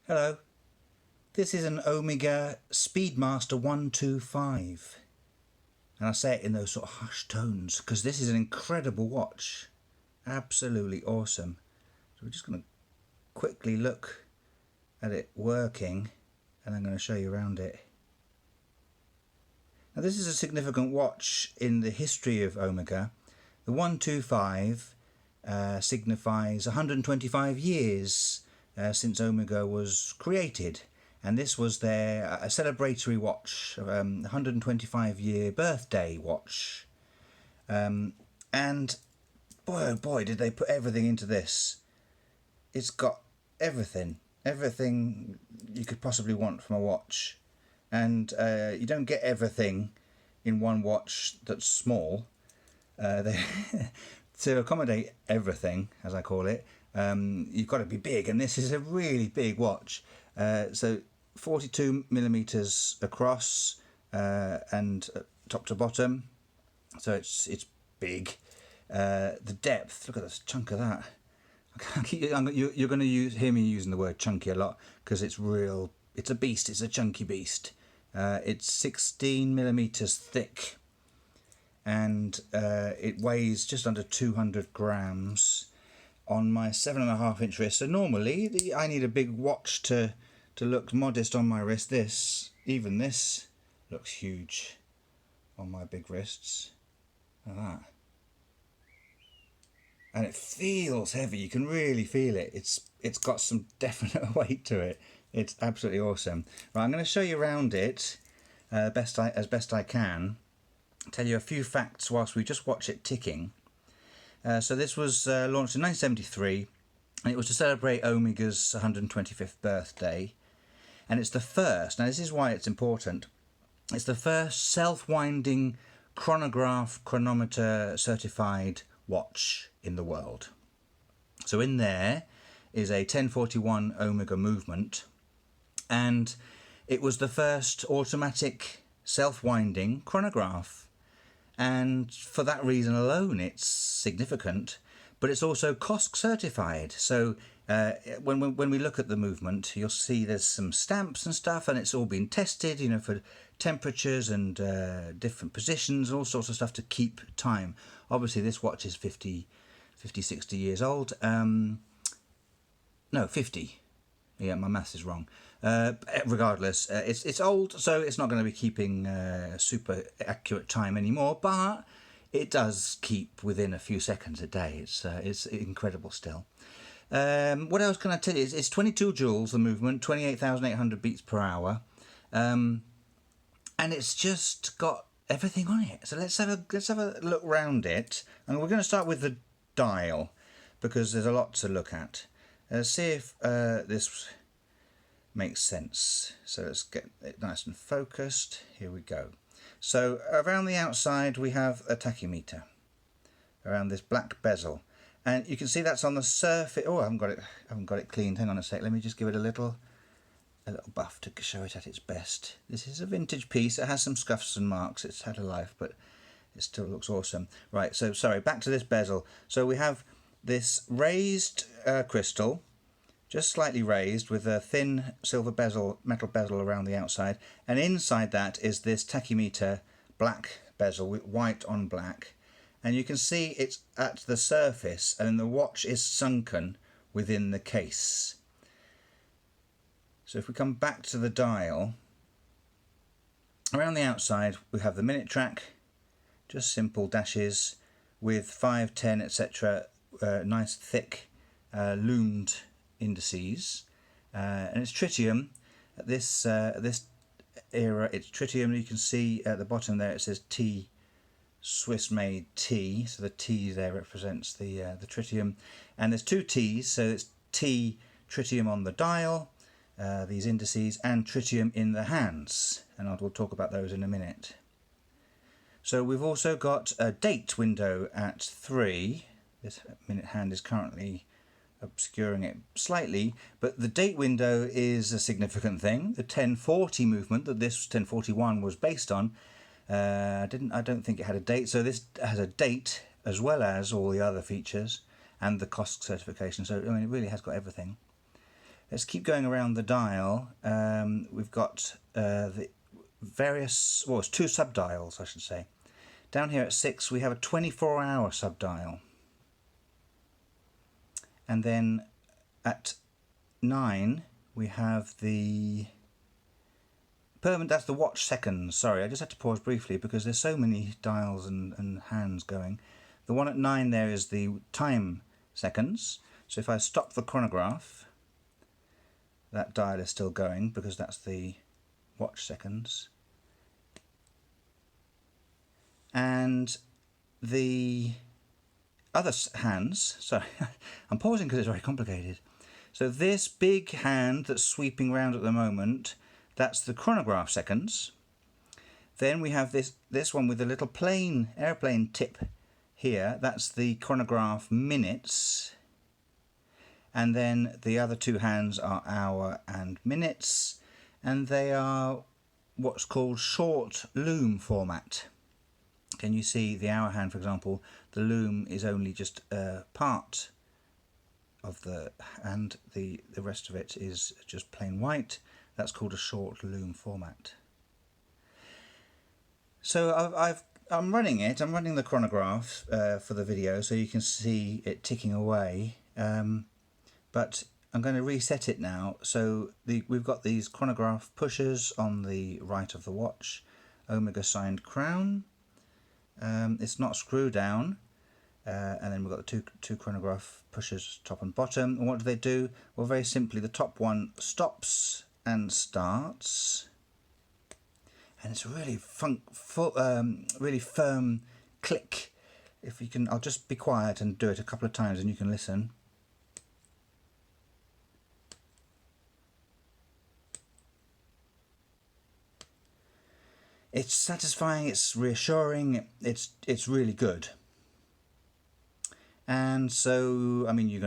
Hello, this is an Omega Speedmaster 125, and I say it in those sort of hushed tones because this is an incredible watch, absolutely awesome. So we're just going to quickly look at it working, and I'm going to show you around it. Now this is a significant watch in the history of Omega. The 125 signifies 125 years since Omega was created, and this was their a celebratory watch, 125-year birthday watch, and boy oh boy did they put everything into this. It's got everything you could possibly want from a watch, and you don't get everything in one watch that's small. To accommodate everything, as I call it, you've got to be big, and this is a really big watch. So 42 millimeters across and top to bottom, so it's big. The depth, look at this chunk of that. You're going to hear me using the word chunky a lot because it's real. It's a beast. It's a chunky beast. It's 16 millimeters thick, and it weighs just under 200 grams on my 7.5 inch wrist. So normally I need a big watch to look modest on my wrist. Even this looks huge on my big wrists. Look at that. And it feels heavy. You can really feel it. It's got some definite weight to it. It's absolutely awesome. Right, I'm going to show you around it as best I can. Tell you a few facts whilst we just watch it ticking. So this was launched in 1973, and it was to celebrate Omega's 125th birthday. And it's the first, now this is why it's important, it's the first self-winding chronograph chronometer certified watch in the world. So in there is a 1041 Omega movement, and it was the first automatic self-winding chronograph. And for that reason alone it's significant, but it's also COSC certified. So when we look at the movement, you'll see there's some stamps and stuff, and it's all been tested, you know, for temperatures and different positions, all sorts of stuff to keep time. Obviously this watch is 60 years old. No, 50. Yeah, my maths is wrong. Regardless, it's old, so it's not going to be keeping super accurate time anymore, but it does keep within a few seconds a day. It's incredible still. What else can I tell you? It's 22 joules, the movement, 28,800 beats per hour, and it's just got everything on it. So let's have a look round it, and we're going to start with the dial because there's a lot to look at. See if this makes sense. So let's get it nice and focused. Here we go. So around the outside we have a tachymeter around this black bezel, and you can see that's on the surface. Oh, I haven't got it cleaned. Hang on a sec. Let me just give it a little buff to show it at its best. This is a vintage piece. It has some scuffs and marks. It's had a life, but it still looks awesome. Right, so sorry, back to this bezel. So we have this raised crystal, just slightly raised, with a thin silver bezel, metal bezel around the outside, and inside that is this tachymeter black bezel with white on black, and you can see it's at the surface, and the watch is sunken within the case. So if we come back to the dial, around the outside we have the minute track, just simple dashes with 5, 10, etc. Nice thick loomed indices, and it's tritium. At this era it's tritium. You can see at the bottom there it says T, Swiss made T, so the T there represents the tritium, and there's two T's, so it's T tritium on the dial, these indices, and tritium in the hands, and we'll talk about those in a minute. So we've also got a date window at 3. This minute hand is currently obscuring it slightly, but the date window is a significant thing. The 1040 movement that this 1041 was based on, I don't think it had a date, so this has a date as well as all the other features and the COSC certification. So I mean, it really has got everything. let's keep going around the dial. We've got the various, well, it's 2 subdials, I should say. Down here at 6 we have a 24-hour subdial, and then at 9 we have the permanent, that's the watch seconds. Sorry, I just had to pause briefly because there's so many dials and hands going. The one at 9 there is the time seconds. So if I stop the chronograph, that dial is still going because that's the watch seconds. And the other hands, sorry, I'm pausing because it's very complicated. So this big hand that's sweeping round at the moment, that's the chronograph seconds. Then we have this one with a little plain airplane tip here, that's the chronograph minutes. And then the other 2 hands are hour and minutes, and they are what's called short loom format. Can you see the hour hand, for example, the loom is only just part of the hand, the rest of it is just plain white. That's called a short loom format. So I'm running the chronograph for the video so you can see it ticking away, but I'm going to reset it now. So we've got these chronograph pushers on the right of the watch, Omega signed crown. It's not screw down, and then we've got the two chronograph pushers top and bottom. And what do? Well, very simply, the top one stops and starts, and it's a really really firm click. If you can, I'll just be quiet and do it a couple of times, and you can listen. It's satisfying, it's reassuring, it's really good. And so, I mean, you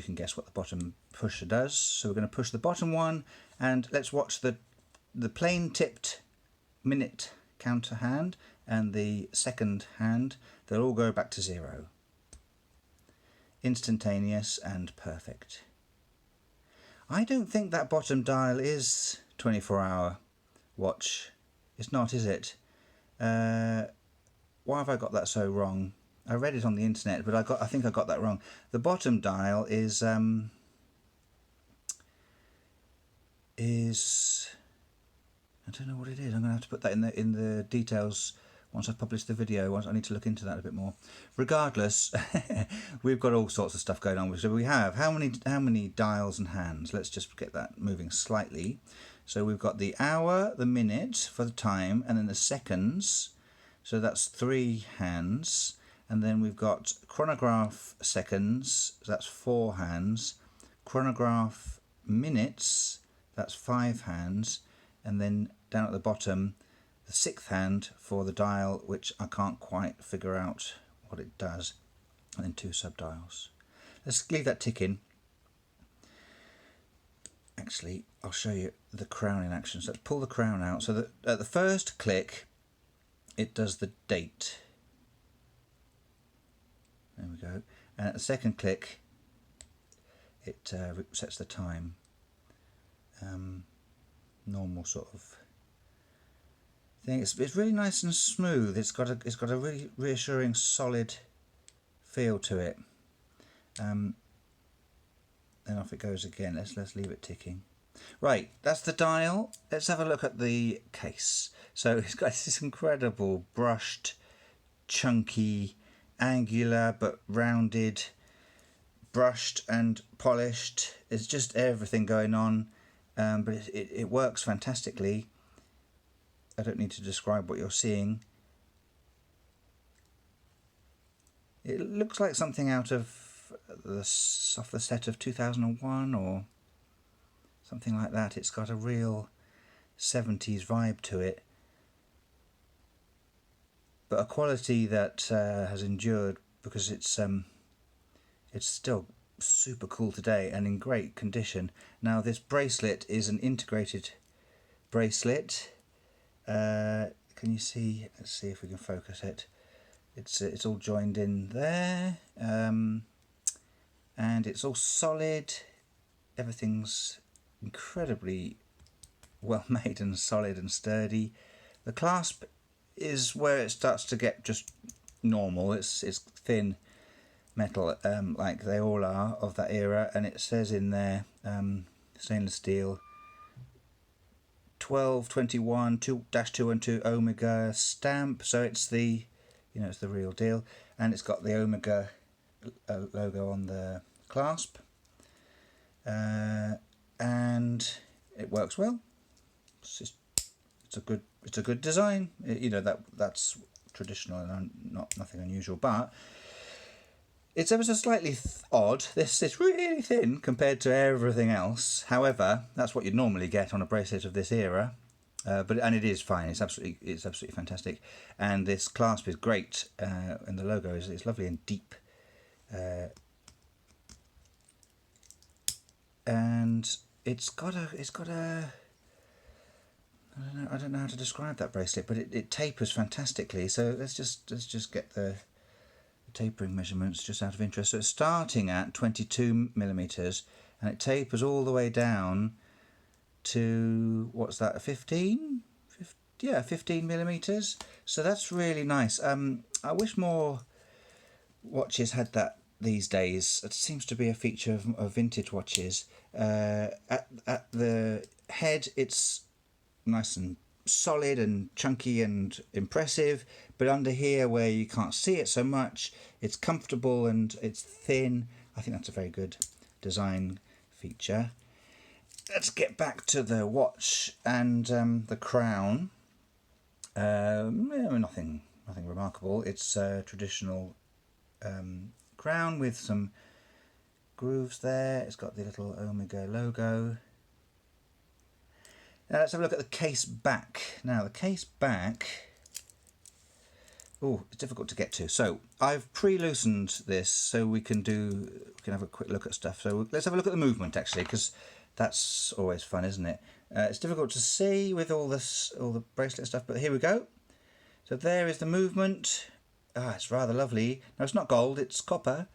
can guess what the bottom pusher does. So we're going to push the bottom one, and let's watch the plain tipped minute counter hand and the second hand. They'll all go back to 0. Instantaneous and perfect. I don't think that bottom dial is 24-hour watch. It's not, is it? Why have I got that so wrong? I read it on the internet, but I think I got that wrong. The bottom dial is I don't know what it is. I'm going to have to put that in the details once I've published the video. I need to look into that a bit more. Regardless, we've got all sorts of stuff going on. So we have how many dials and hands? Let's just get that moving slightly. So we've got the hour, the minute for the time, and then the seconds. So that's 3 hands. And then we've got chronograph seconds, so that's 4 hands. Chronograph minutes, that's 5 hands. And then down at the bottom, the 6th hand for the dial, which I can't quite figure out what it does. And then 2 subdials. Let's leave that ticking. Actually, I'll show you the crown in action. So let's pull the crown out. So that at the first click, it does the date. There we go. And at the second click, it sets the time. Normal sort of thing. It's really nice and smooth. It's got a really reassuring, solid feel to it. Then off it goes again. Let's leave it ticking. Right, that's the dial. Let's have a look at the case. So it's got this incredible brushed, chunky, angular but rounded, brushed and polished. It's just everything going on, but it works fantastically. I don't need to describe what you're seeing. It looks like something out of off the set of 2001 or something like that. It's got a real 70s vibe to it, but a quality that has endured because it's still super cool today and in great condition. Now this bracelet is an integrated bracelet. Can you see? Let's see if we can focus it. It's all joined in there, and it's all solid. Everything's incredibly well made and solid and sturdy. The clasp is where it starts to get just normal. It's thin metal, like they all are of that era, and it says in there stainless steel 1221 2-212 Omega stamp, so it's the, you know, it's the real deal, and it's got the Omega logo on the clasp, and it works well. It's a good design. You know, that's traditional and nothing unusual, but it's ever so slightly odd. It's really thin compared to everything else. However, that's what you'd normally get on a bracelet of this era. And it is fine. It's absolutely fantastic. And this clasp is great, and the logo is lovely and deep. And it's got a I don't know how to describe that bracelet, but it tapers fantastically. So let's just get the tapering measurements just out of interest. So it's starting at 22 millimeters, and it tapers all the way down to, what's that, 15? Yeah, 15 millimeters. So that's really nice. I wish more watches had that these days. It seems to be a feature of vintage watches. At the head, it's nice and solid and chunky and impressive, but under here where you can't see it so much, it's comfortable and it's thin. I think that's a very good design feature. Let's get back to the watch and the crown. Nothing remarkable. It's a traditional crown with some grooves there. It's got the little Omega logo. Now let's have a look at the case back. Now the case back, oh, it's difficult to get to. So I've pre-loosened this so we can have a quick look at stuff. So let's have a look at the movement actually, because that's always fun, isn't it? It's difficult to see with all the bracelet stuff, but here we go. So there is the movement. Ah, it's rather lovely. Now it's not gold, it's copper,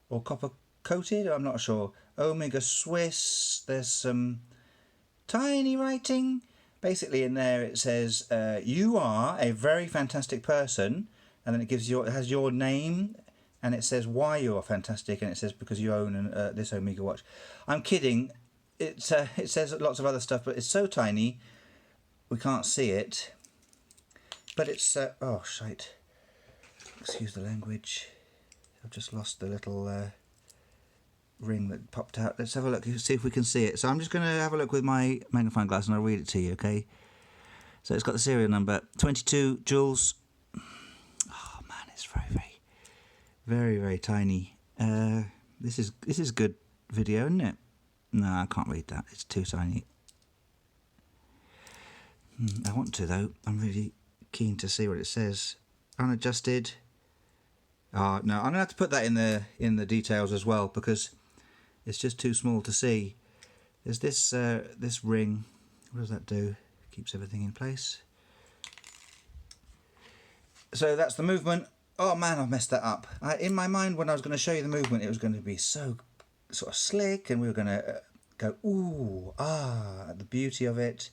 or copper coated, I'm not sure. Omega Swiss. There's some tiny writing. Basically in there it says, you are a very fantastic person, and then it has your name, and it says why you are fantastic, and it says because you own this Omega watch. I'm kidding. It says lots of other stuff, but it's so tiny we can't see it. But it's oh shite, excuse the language, I've just lost the little ring that popped out. Let's have a look, see if we can see it. So I'm just going to have a look with my magnifying glass and I'll read it to you, okay? So it's got the serial number 22 joules. Oh man, it's very tiny. This is good video, isn't it? No, I can't read that, it's too tiny. I want to though. I'm really keen to see what it says. Unadjusted. Oh no, I'm gonna have to put that in the details as well, because it's just too small to see. There's this this ring. What does that do? Keeps everything in place. So that's the movement. Oh man, I've messed that up. In my mind, when I was going to show you the movement, it was going to be so sort of slick, and we were going to go ooh, ah, the beauty of it.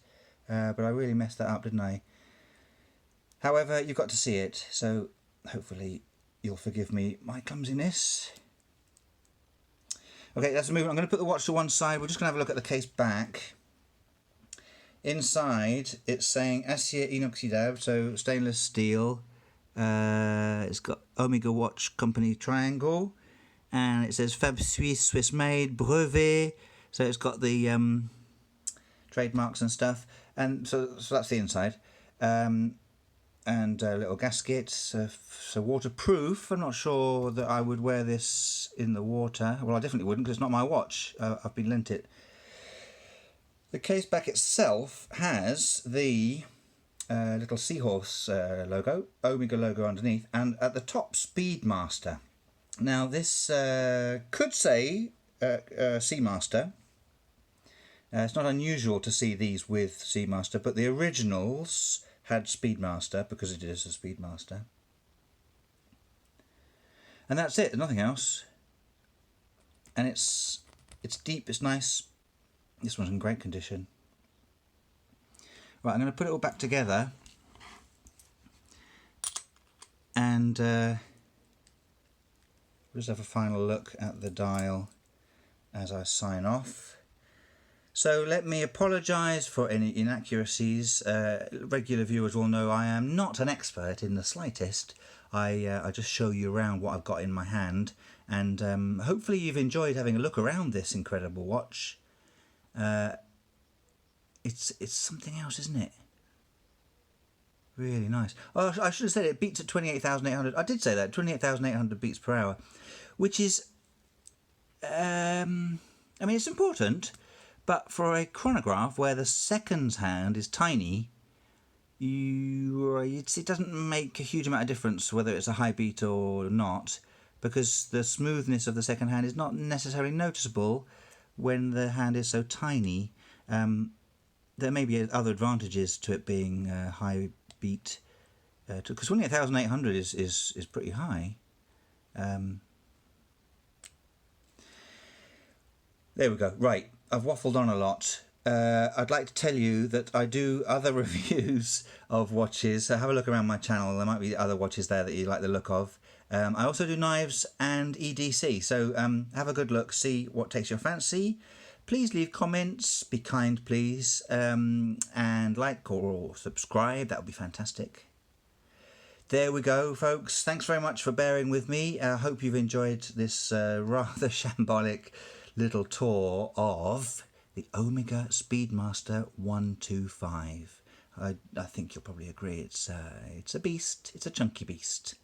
But I really messed that up, didn't I? However, you've got to see it, so hopefully you'll forgive me my clumsiness. Okay, that's the movement. I'm going to put the watch to one side. We're just going to have a look at the case back. Inside, it's saying acier inoxydable, so stainless steel. It's got Omega Watch Company triangle, and it says Fab Suisse, Swiss made, brevet. So it's got the trademarks and stuff, and so that's the inside. And a little gasket, so waterproof. I'm not sure that I would wear this in the water. Well, I definitely wouldn't, because it's not my watch. I've been lent it. The case back itself has the little seahorse logo, Omega logo underneath, and at the top, Speedmaster. Now this could say Seamaster. It's not unusual to see these with Seamaster, but the originals had Speedmaster because it is a Speedmaster. And that's it, nothing else. And it's deep, it's nice. This one's in great condition. Right, I'm going to put it all back together and just have a final look at the dial as I sign off. So let me apologise for any inaccuracies. Regular viewers will know I am not an expert in the slightest. I just show you around what I've got in my hand, and hopefully you've enjoyed having a look around this incredible watch. It's something else, isn't it? Really nice. Oh, I should have said it beats at 28,800. I did say that, 28,800 beats per hour, which is, I mean, it's important, but for a chronograph where the seconds hand is tiny, it doesn't make a huge amount of difference whether it's a high beat or not, because the smoothness of the second hand is not necessarily noticeable when the hand is so tiny. There may be other advantages to it being high beat, because 28,800 is pretty high. There we go. Right, I've waffled on a lot. I'd like to tell you that I do other reviews of watches, so have a look around my channel. There might be other watches there that you like the look of. I also do knives and EDC, so have a good look, see what takes your fancy. Please leave comments, be kind please, and like or subscribe, that would be fantastic. There we go, folks. Thanks very much for bearing with me. I hope you've enjoyed this rather shambolic little tour of the Omega Speedmaster 125. I think you'll probably agree it's a beast. It's a chunky beast.